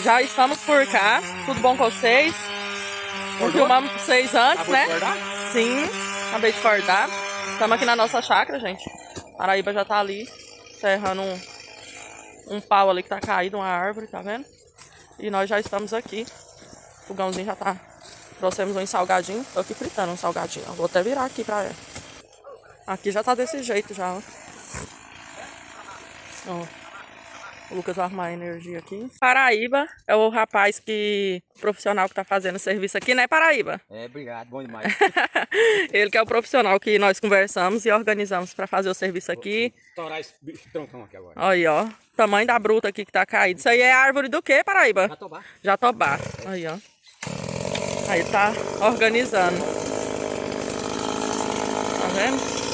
Já estamos por cá. Tudo bom com vocês? Não filmamos vocês antes, né? Sim, acabei de acordar. Estamos aqui na nossa chácara, gente. Paraíba já tá ali, serrando um pau ali que tá caído, uma árvore, tá vendo? E nós já estamos aqui. O fogãozinho já tá. Trouxemos um salgadinho. Tô aqui fritando um salgadinho. Vou até virar aqui pra ela. Aqui já tá desse jeito já, ó. Ó. O Lucas vai arrumar a energia aqui. Paraíba é o rapaz o profissional que tá fazendo o serviço aqui, né, Paraíba? É, obrigado, bom demais. Ele que é o profissional que nós conversamos e organizamos pra fazer o serviço aqui. Vou estourar esse bicho troncão aqui agora. Aí, ó. Tamanho da bruta aqui que tá caído. Isso aí é árvore do quê, Paraíba? Jatobá. Jatobá. Aí, ó. Aí tá organizando. Tá vendo?